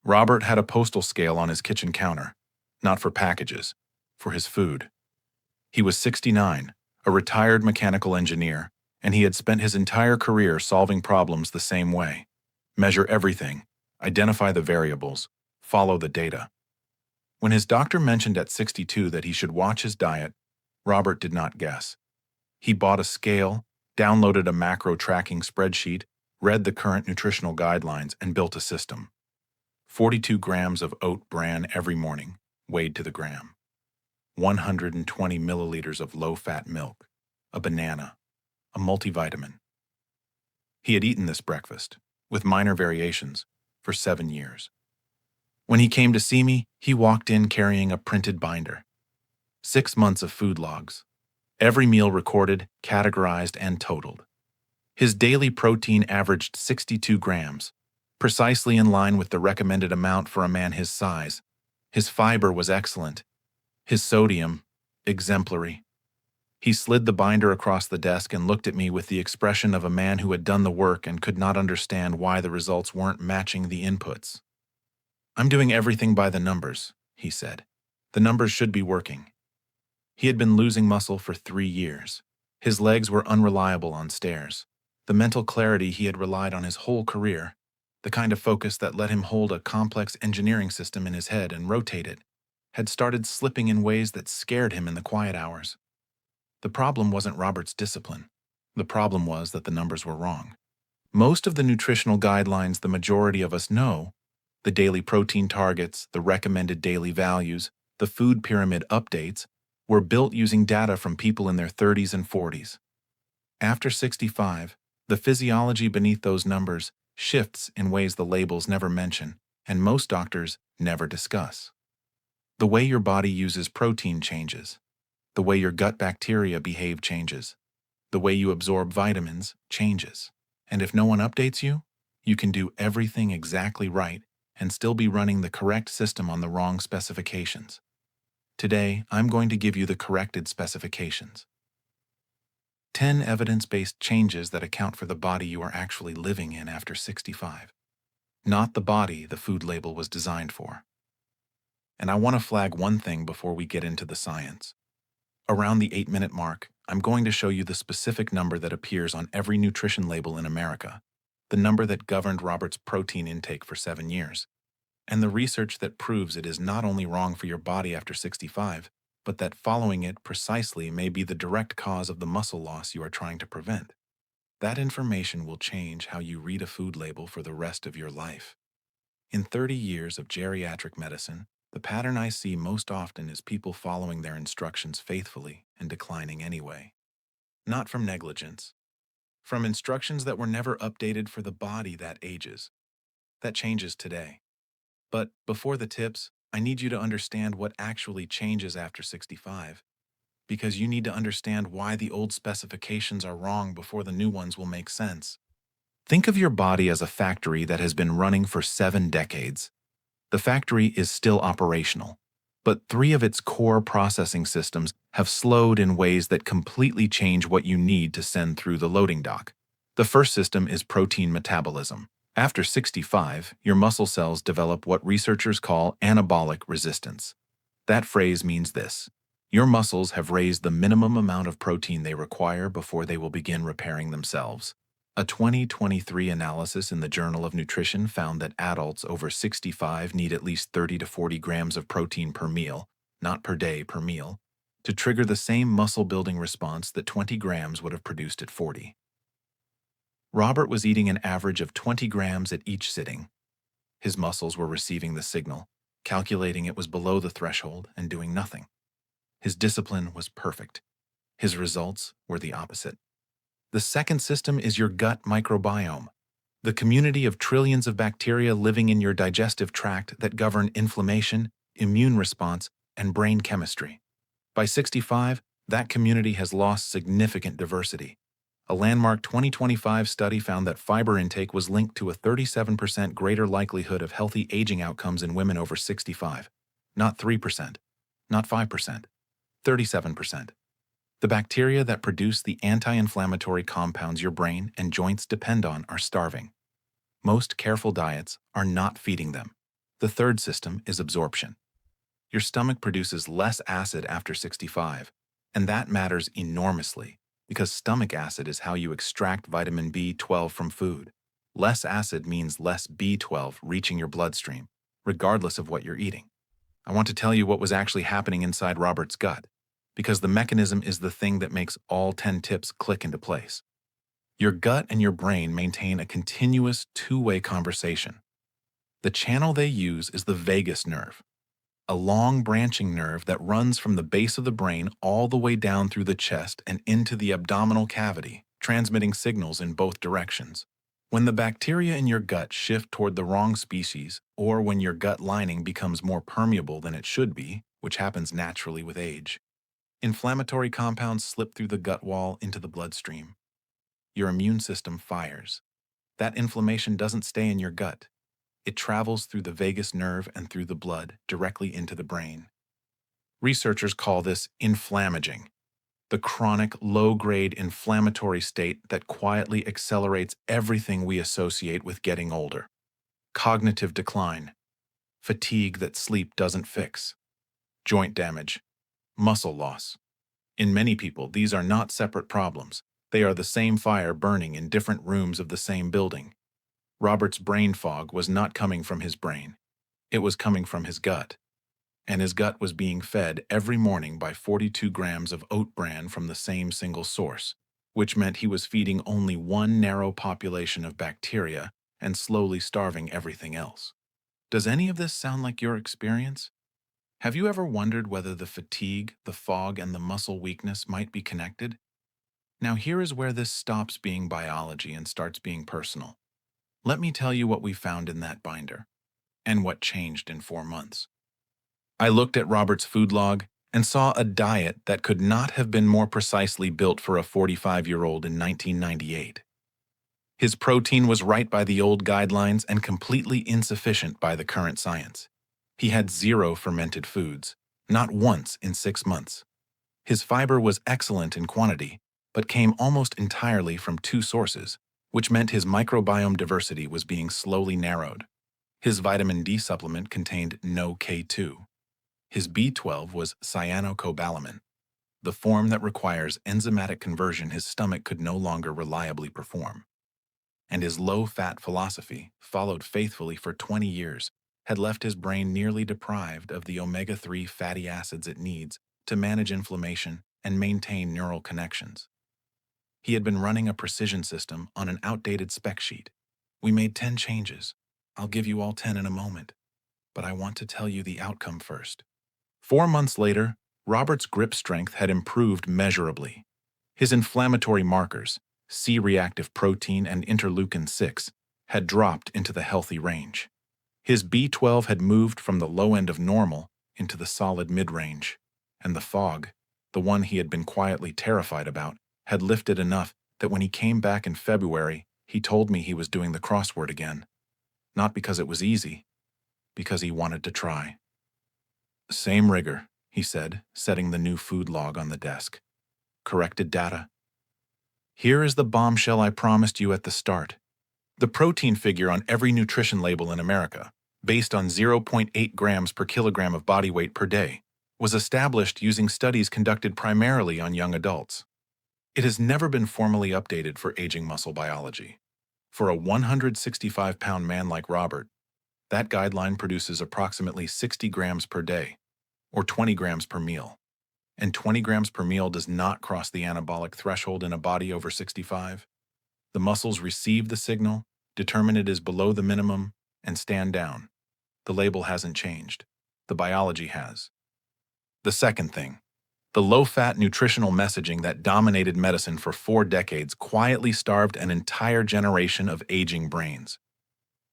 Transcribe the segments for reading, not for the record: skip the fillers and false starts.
Robert had a postal scale on his kitchen counter, not for packages, for his food. He was 69, a retired mechanical engineer, and he had spent his entire career solving problems the same way. Measure everything, identify the variables, follow the data. When his doctor mentioned at 62 that he should watch his diet, Robert did not guess. He bought a scale, downloaded a macro tracking spreadsheet, read the current nutritional guidelines, and built a system. 42 grams of oat bran every morning, weighed to the gram. 120 milliliters of low-fat milk, a banana, a multivitamin. He had eaten this breakfast, with minor variations, for 7 years. When he came to see me, he walked in carrying a printed binder. 6 months of food logs. Every meal recorded, categorized, and totaled. His daily protein averaged 62 grams, precisely in line with the recommended amount for a man his size. His fiber was excellent. His sodium, exemplary. He slid the binder across the desk and looked at me with the expression of a man who had done the work and could not understand why the results weren't matching the inputs. "I'm doing everything by the numbers," he said. "The numbers should be working." He had been losing muscle for 3 years. His legs were unreliable on stairs. The mental clarity he had relied on his whole career, the kind of focus that let him hold a complex engineering system in his head and rotate it, had started slipping in ways that scared him in the quiet hours. The problem wasn't Robert's discipline. The problem was that the numbers were wrong. Most of the nutritional guidelines the majority of us know, the daily protein targets, the recommended daily values, the food pyramid updates, were built using data from people in their 30s and 40s. After 65, the physiology beneath those numbers shifts in ways the labels never mention, and most doctors never discuss. The way your body uses protein changes. The way your gut bacteria behave changes. The way you absorb vitamins changes. And if no one updates you, you can do everything exactly right and still be running the correct system on the wrong specifications. Today, I'm going to give you the corrected specifications. 10 evidence-based changes that account for the body you are actually living in after 65. Not the body the food label was designed for. And I want to flag one thing before we get into the science. Around the 8-minute mark, I'm going to show you the specific number that appears on every nutrition label in America, the number that governed Robert's protein intake for 7 years, and the research that proves it is not only wrong for your body after 65, but that following it precisely may be the direct cause of the muscle loss you are trying to prevent. That information will change how you read a food label for the rest of your life. In 30 years of geriatric medicine, the pattern I see most often is people following their instructions faithfully and declining anyway. Not from negligence. From instructions that were never updated for the body that ages. That changes today. But before the tips, I need you to understand what actually changes after 65, because you need to understand why the old specifications are wrong before the new ones will make sense. Think of your body as a factory that has been running for 7 decades. The factory is still operational, but 3 of its core processing systems have slowed in ways that completely change what you need to send through the loading dock. The first system is protein metabolism. After 65, your muscle cells develop what researchers call anabolic resistance. That phrase means this: your muscles have raised the minimum amount of protein they require before they will begin repairing themselves. A 2023 analysis in the Journal of Nutrition found that adults over 65 need at least 30 to 40 grams of protein per meal, not per day, per meal, to trigger the same muscle-building response that 20 grams would have produced at 40. Robert was eating an average of 20 grams at each sitting. His muscles were receiving the signal, calculating it was below the threshold, and doing nothing. His discipline was perfect. His results were the opposite. The second system is your gut microbiome, the community of trillions of bacteria living in your digestive tract that govern inflammation, immune response, and brain chemistry. By 65, that community has lost significant diversity. A landmark 2025 study found that fiber intake was linked to a 37% greater likelihood of healthy aging outcomes in women over 65. Not 3%, not 5%, 37%. The bacteria that produce the anti-inflammatory compounds your brain and joints depend on are starving. Most careful diets are not feeding them. The third system is absorption. Your stomach produces less acid after 65, and that matters enormously because stomach acid is how you extract vitamin B12 from food. Less acid means less B12 reaching your bloodstream, regardless of what you're eating. I want to tell you what was actually happening inside Robert's gut, because the mechanism is the thing that makes all 10 tips click into place. Your gut and your brain maintain a continuous two-way conversation. The channel they use is the vagus nerve, a long branching nerve that runs from the base of the brain all the way down through the chest and into the abdominal cavity, transmitting signals in both directions. When the bacteria in your gut shift toward the wrong species, or when your gut lining becomes more permeable than it should be, which happens naturally with age, inflammatory compounds slip through the gut wall into the bloodstream. Your immune system fires. That inflammation doesn't stay in your gut. It travels through the vagus nerve and through the blood directly into the brain. Researchers call this InflammAging, the chronic, low-grade inflammatory state that quietly accelerates everything we associate with getting older. Cognitive decline, fatigue that sleep doesn't fix, joint damage, muscle loss. In many people, these are not separate problems. They are the same fire burning in different rooms of the same building. Robert's brain fog was not coming from his brain. It was coming from his gut. And his gut was being fed every morning by 42 grams of oat bran from the same single source, which meant he was feeding only one narrow population of bacteria and slowly starving everything else. Does any of this sound like your experience? Have you ever wondered whether the fatigue, the fog, and the muscle weakness might be connected? Now here is where this stops being biology and starts being personal. Let me tell you what we found in that binder, and what changed in 4 months. I looked at Robert's food log and saw a diet that could not have been more precisely built for a 45-year-old in 1998. His protein was right by the old guidelines and completely insufficient by the current science. He had 0 fermented foods, not once in 6 months. His fiber was excellent in quantity, but came almost entirely from 2 sources, which meant his microbiome diversity was being slowly narrowed. His vitamin D supplement contained no K2. His B12 was cyanocobalamin, the form that requires enzymatic conversion his stomach could no longer reliably perform. And his low-fat philosophy, followed faithfully for 20 years, had left his brain nearly deprived of the omega-3 fatty acids it needs to manage inflammation and maintain neural connections. He had been running a precision system on an outdated spec sheet. We made 10 changes. I'll give you all 10 in a moment, but I want to tell you the outcome first. 4 months later, Robert's grip strength had improved measurably. His inflammatory markers, C-reactive protein and interleukin-6, had dropped into the healthy range. His B12 had moved from the low end of normal into the solid mid-range, and the fog, the one he had been quietly terrified about, had lifted enough that when he came back in February, he told me he was doing the crossword again. Not because it was easy, because he wanted to try. Same rigor, he said, setting the new food log on the desk. Corrected data. Here is the bombshell I promised you at the start. The protein figure on every nutrition label in America, based on 0.8 grams per kilogram of body weight per day, was established using studies conducted primarily on young adults. It has never been formally updated for aging muscle biology. For a 165-pound man like Robert, that guideline produces approximately 60 grams per day, or 20 grams per meal. And 20 grams per meal does not cross the anabolic threshold in a body over 65. The muscles receive the signal, determine it is below the minimum, and stand down. The label hasn't changed. The biology has. The second thing, the low-fat nutritional messaging that dominated medicine for 4 decades quietly starved an entire generation of aging brains.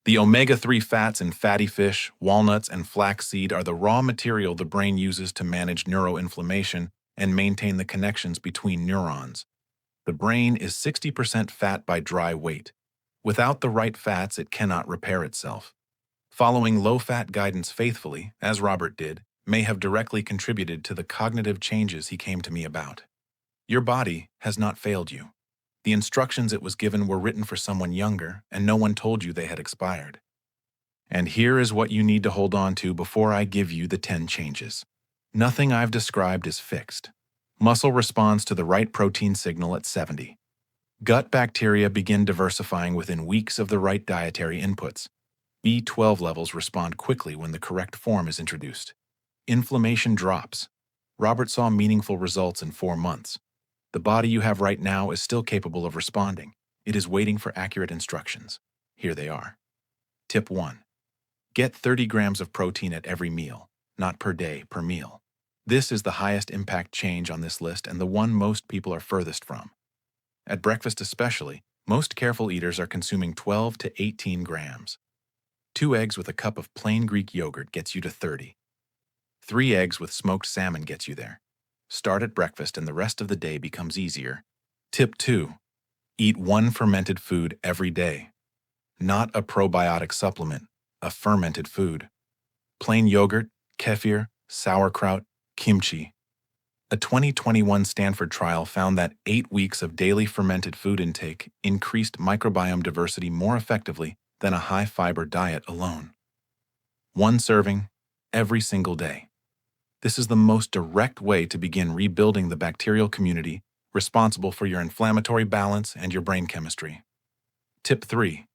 The omega-3 fats in fatty fish, walnuts, and flaxseed are the raw material the brain uses to manage neuroinflammation and maintain the connections between neurons. The brain is 60% fat by dry weight. Without the right fats, it cannot repair itself. Following low-fat guidance faithfully, as Robert did, may have directly contributed to the cognitive changes he came to me about. Your body has not failed you. The instructions it was given were written for someone younger, and no one told you they had expired. And here is what you need to hold on to before I give you the 10 changes. Nothing I've described is fixed. Muscle responds to the right protein signal at 70. Gut bacteria begin diversifying within weeks of the right dietary inputs. B12 levels respond quickly when the correct form is introduced. Inflammation drops. Robert saw meaningful results in 4 months. The body you have right now is still capable of responding. It is waiting for accurate instructions. Here they are. Tip 1. Get 30 grams of protein at every meal, not per day, per meal. This is the highest impact change on this list and the one most people are furthest from. At breakfast especially, most careful eaters are consuming 12 to 18 grams. 2 eggs with a cup of plain Greek yogurt gets you to 30. 3 eggs with smoked salmon gets you there. Start at breakfast and the rest of the day becomes easier. Tip 2. Eat 1 fermented food every day. Not a probiotic supplement, a fermented food. Plain yogurt, kefir, sauerkraut, kimchi. A 2021 Stanford trial found that 8 weeks of daily fermented food intake increased microbiome diversity more effectively than a high-fiber diet alone. 1 serving every single day. This is the most direct way to begin rebuilding the bacterial community responsible for your inflammatory balance and your brain chemistry. Tip 3.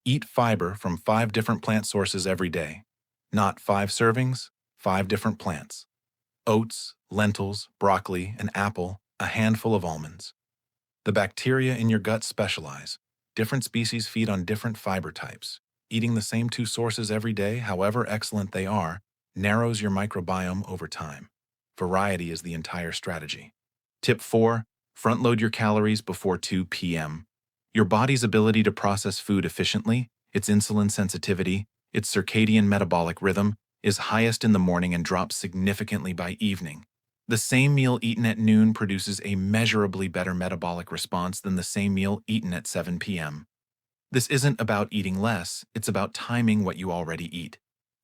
Eat fiber from 5 different plant sources every day. Not 5 servings, 5 different plants. Oats, lentils, broccoli, an apple, a handful of almonds. The bacteria in your gut specialize. Different species feed on different fiber types. Eating the same 2 sources every day, however excellent they are, narrows your microbiome over time. Variety is the entire strategy. Tip 4. Front-load your calories before 2 p.m. Your body's ability to process food efficiently, its insulin sensitivity, its circadian metabolic rhythm, is highest in the morning and drops significantly by evening. The same meal eaten at noon produces a measurably better metabolic response than the same meal eaten at 7 p.m. This isn't about eating less, it's about timing what you already eat.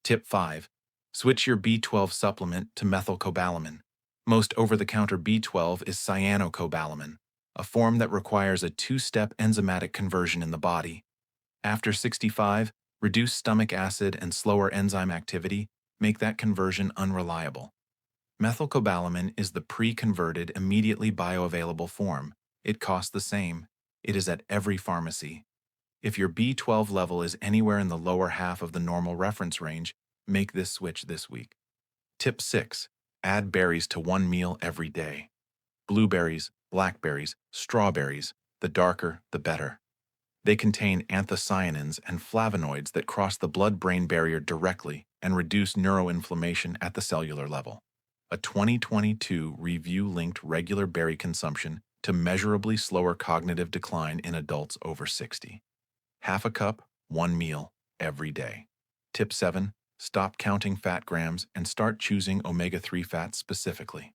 Tip 5. Switch your B12 supplement to methylcobalamin. Most over-the-counter B12 is cyanocobalamin, a form that requires a 2-step enzymatic conversion in the body. After 65, reduced stomach acid and slower enzyme activity make that conversion unreliable. Methylcobalamin is the pre-converted, immediately bioavailable form. It costs the same. It is at every pharmacy. If your B12 level is anywhere in the lower half of the normal reference range, make this switch this week. Tip 6. Add berries to 1 meal every day. Blueberries, blackberries, strawberries, the darker, the better. They contain anthocyanins and flavonoids that cross the blood-brain barrier directly and reduce neuroinflammation at the cellular level. A 2022 review linked regular berry consumption to measurably slower cognitive decline in adults over 60. Half a cup, 1 meal, every day. Tip 7. Stop counting fat grams and start choosing omega-3 fats specifically.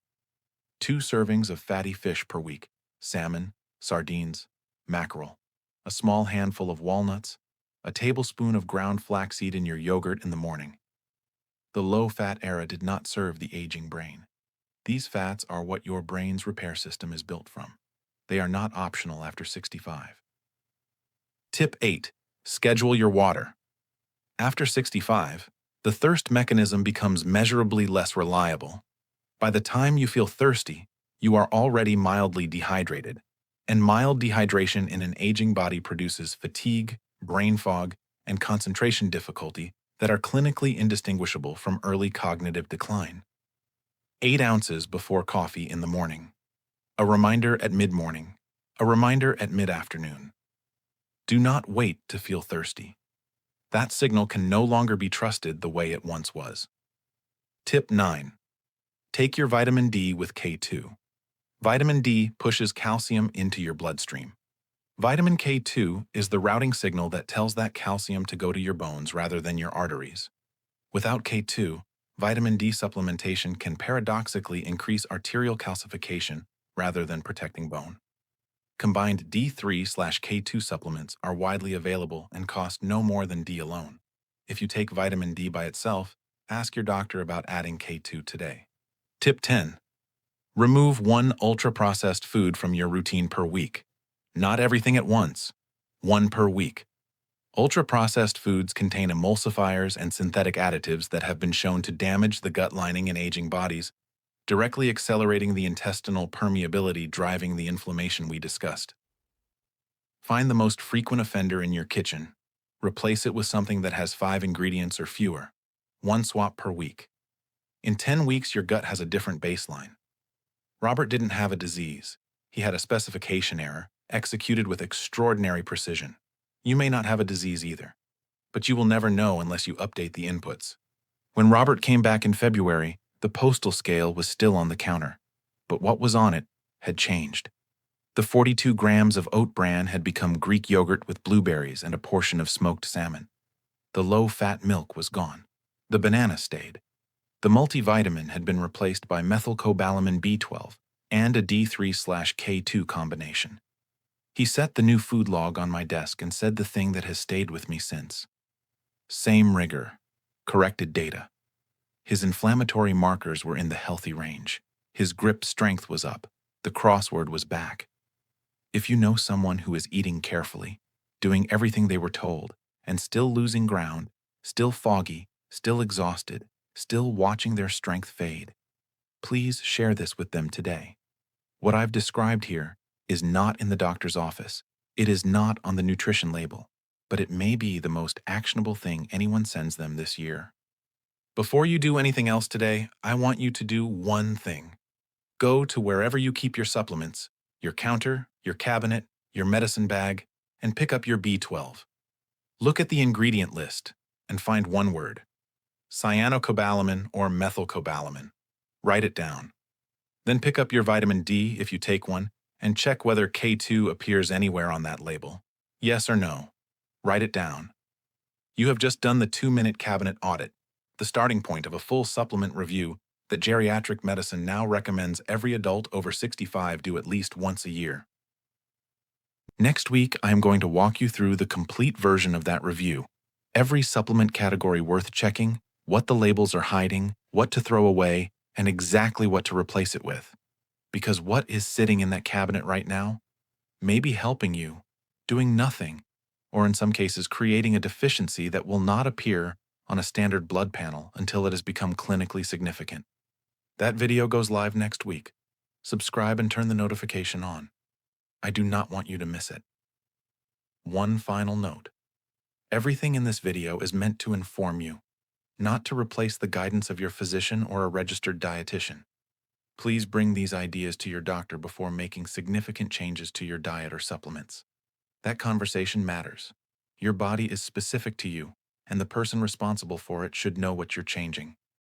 2 servings of fatty fish per week, salmon, sardines, mackerel. A small handful of walnuts, a tablespoon of ground flaxseed in your yogurt in the morning. The low-fat era did not serve the aging brain. These fats are what your brain's repair system is built from. They are not optional after 65. Tip 8. Schedule your water. After 65, the thirst mechanism becomes measurably less reliable. By the time you feel thirsty, you are already mildly dehydrated. And mild dehydration in an aging body produces fatigue, brain fog, and concentration difficulty that are clinically indistinguishable from early cognitive decline. 8 ounces before coffee in the morning. A reminder at mid-morning. A reminder at mid-afternoon. Do not wait to feel thirsty. That signal can no longer be trusted the way it once was. Tip 9. Take your vitamin D with K2. Vitamin D pushes calcium into your bloodstream. Vitamin K2 is the routing signal that tells that calcium to go to your bones rather than your arteries. Without K2, vitamin D supplementation can paradoxically increase arterial calcification rather than protecting bone. Combined D3/K2 supplements are widely available and cost no more than D alone. If you take vitamin D by itself, ask your doctor about adding K2 today. Tip 10. Remove 1 ultra-processed food from your routine per week. Not everything at once. 1 per week. Ultra-processed foods contain emulsifiers and synthetic additives that have been shown to damage the gut lining in aging bodies, directly accelerating the intestinal permeability driving the inflammation we discussed. Find the most frequent offender in your kitchen. Replace it with something that has 5 ingredients or fewer. One swap per week. In 10 weeks, your gut has a different baseline. Robert didn't have a disease. He had a specification error, executed with extraordinary precision. You may not have a disease either, but you will never know unless you update the inputs. When Robert came back in February, the postal scale was still on the counter, but what was on it had changed. The 42 grams of oat bran had become Greek yogurt with blueberries and a portion of smoked salmon. The low-fat milk was gone. The banana stayed. The multivitamin had been replaced by methylcobalamin B12 and a D3/K2 combination. He set the new food log on my desk and said the thing that has stayed with me since. Same rigor, corrected data. His inflammatory markers were in the healthy range. His grip strength was up. The crossword was back. If you know someone who is eating carefully, doing everything they were told, and still losing ground, still foggy, still exhausted, still watching their strength fade, please share this with them today. What I've described here is not in the doctor's office. It is not on the nutrition label, but it may be the most actionable thing anyone sends them this year. Before you do anything else today, I want you to do one thing. Go to wherever you keep your supplements, your counter, your cabinet, your medicine bag, and pick up your B12. Look at the ingredient list and find one word: cyanocobalamin or methylcobalamin. Write it down. Then pick up your vitamin D if you take one and check whether K2 appears anywhere on that label. Yes or no. Write it down. You have just done the 2-minute cabinet audit, the starting point of a full supplement review that geriatric medicine now recommends every adult over 65 do at least once a year. Next week, I am going to walk you through the complete version of that review. Every supplement category worth checking, what the labels are hiding, what to throw away, and exactly what to replace it with. Because what is sitting in that cabinet right now may be helping you, doing nothing, or in some cases creating a deficiency that will not appear on a standard blood panel until it has become clinically significant. That video goes live next week. Subscribe and turn the notification on. I do not want you to miss it. One final note. Everything in this video is meant to inform you, not to replace the guidance of your physician or a registered dietitian. Please bring these ideas to your doctor before making significant changes to your diet or supplements. That conversation matters. Your body is specific to you, and the person responsible for it should know what you're changing.